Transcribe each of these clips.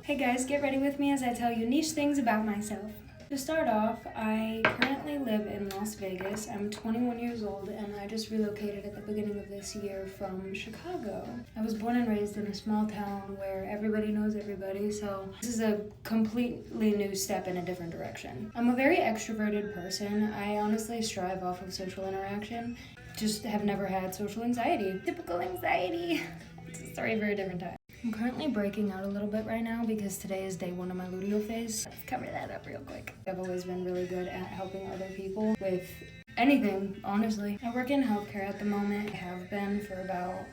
Hey guys, get ready with me as I tell you niche things about myself. To start off, I currently live in Las Vegas. I'm 21 years old and I just relocated at the beginning of this year from Chicago. I was born and raised in a small town where everybody knows everybody, so this is a completely new step in a different direction. I'm a very extroverted person. I honestly strive off of social interaction. Just have never had social anxiety. Typical anxiety. It's a story for a different time. I'm currently breaking out a little bit right now because today is day one of my luteal phase. Let's cover that up real quick. I've always been really good at helping other people with anything, honestly. I work in healthcare at the moment. I have been for about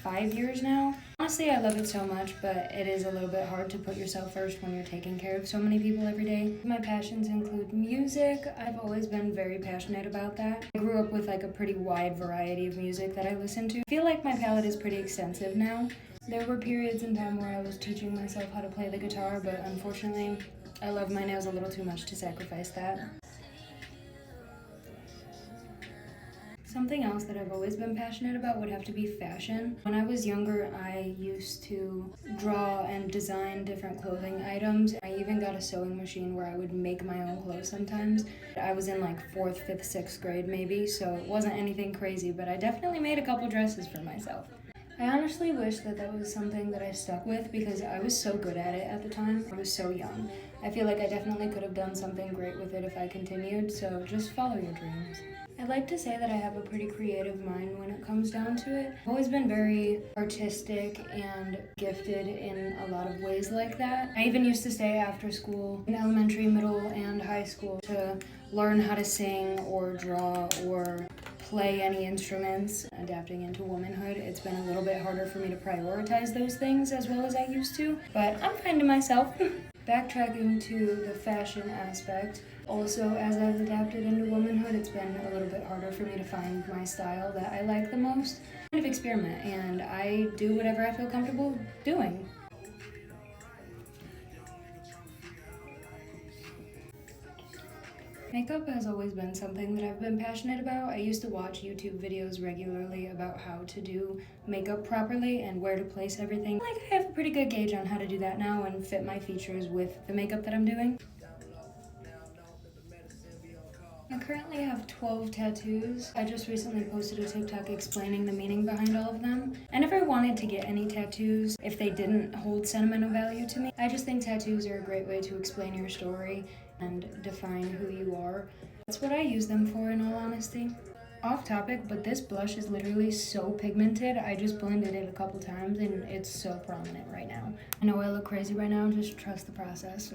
5 years now. Honestly, I love it so much, but it is a little bit hard to put yourself first when you're taking care of so many people every day. My passions include music. I've always been very passionate about that. I grew up with like a pretty wide variety of music that I listen to. I feel like my palette is pretty extensive now. There were periods in time where I was teaching myself how to play the guitar, but unfortunately, I love my nails a little too much to sacrifice that. Something else that I've always been passionate about would have to be fashion. When I was younger, I used to draw and design different clothing items. I even got a sewing machine where I would make my own clothes sometimes. I was in like 4th, 5th, 6th grade maybe, so it wasn't anything crazy, but I definitely made a couple dresses for myself. I honestly wish that was something that I stuck with because I was so good at it at the time. I was so young. I feel like I definitely could have done something great with it if I continued, so just follow your dreams. I'd like to say that I have a pretty creative mind when it comes down to it. I've always been very artistic and gifted in a lot of ways like that. I even used to stay after school in elementary, middle, and high school to learn how to sing or draw or play any instruments. Adapting into womanhood, it's been a little bit harder for me to prioritize those things as well as I used to, but I'm finding myself. Backtracking to the fashion aspect, also as I've adapted into womanhood, it's been a little bit harder for me to find my style that I like the most. Kind of experiment, and I do whatever I feel comfortable doing. Makeup has always been something that I've been passionate about. I used to watch YouTube videos regularly about how to do makeup properly and where to place everything. Like, I have a pretty good gauge on how to do that now and fit my features with the makeup that I'm doing. I currently have 12 tattoos. I just recently posted a TikTok explaining the meaning behind all of them. I never wanted to get any tattoos if they didn't hold sentimental value to me. I just think tattoos are a great way to explain your story and define who you are. That's what I use them for, in all honesty. Off topic, but this blush is literally so pigmented. I just blended it a couple times and it's so prominent right now. I know I look crazy right now, just trust the process.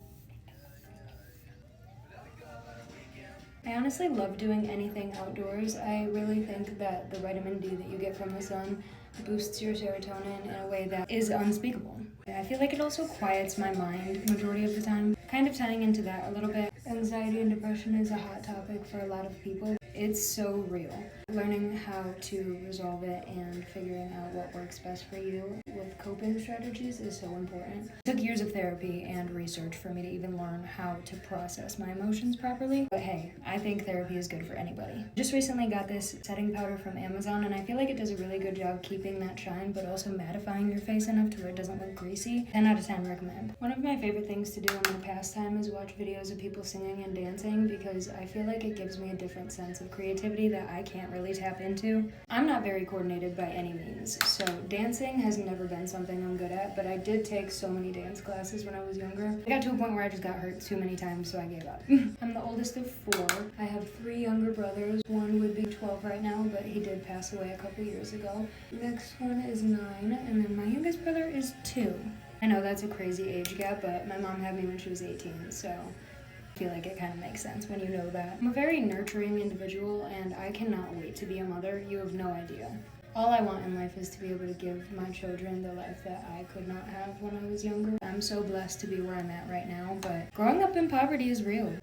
I honestly love doing anything outdoors. I really think that the vitamin D that you get from the sun boosts your serotonin in a way that is unspeakable. I feel like it also quiets my mind majority of the time. Kind of tying into that a little bit, anxiety and depression is a hot topic for a lot of people. It's so real. Learning how to resolve it and figuring out what works best for you with coping strategies is so important. It took years of therapy and research for me to even learn how to process my emotions properly. But hey, I think therapy is good for anybody. Just recently got this setting powder from Amazon and I feel like it does a really good job keeping that shine but also mattifying your face enough to where it doesn't look greasy. 10 out of 10 recommend. One of my favorite things to do in my pastime is watch videos of people singing and dancing because I feel like it gives me a different sense of creativity that I can't really tap into. I'm not very coordinated by any means, so dancing has never been something I'm good at, but I did take so many dance classes when I was younger. I got to a point where I just got hurt too many times, so I gave up. I'm the oldest of 4. I have 3 younger brothers. One would be 12 right now, but he did pass away a couple years ago. Next one is 9, and then my youngest brother is 2. I know that's a crazy age gap, but my mom had me when she was 18, so I feel like it kind of makes sense when you know that. I'm a very nurturing individual and I cannot wait to be a mother. You have no idea. All I want in life is to be able to give my children the life that I could not have when I was younger. I'm so blessed to be where I'm at right now, but growing up in poverty is real.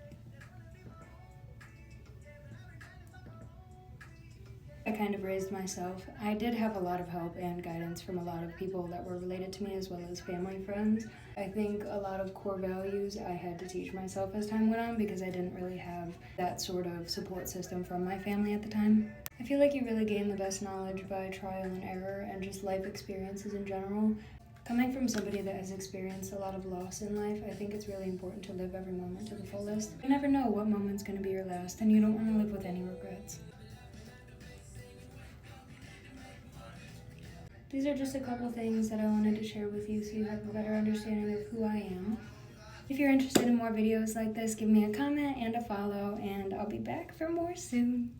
I kind of raised myself. I did have a lot of help and guidance from a lot of people that were related to me as well as family friends. I think a lot of core values I had to teach myself as time went on because I didn't really have that sort of support system from my family at the time. I feel like you really gain the best knowledge by trial and error and just life experiences in general. Coming from somebody that has experienced a lot of loss in life, I think it's really important to live every moment to the fullest. You never know what moment's going to be your last, and you don't want to live with any regrets. These are just a couple things that I wanted to share with you so you have a better understanding of who I am. If you're interested in more videos like this, give me a comment and a follow, and I'll be back for more soon.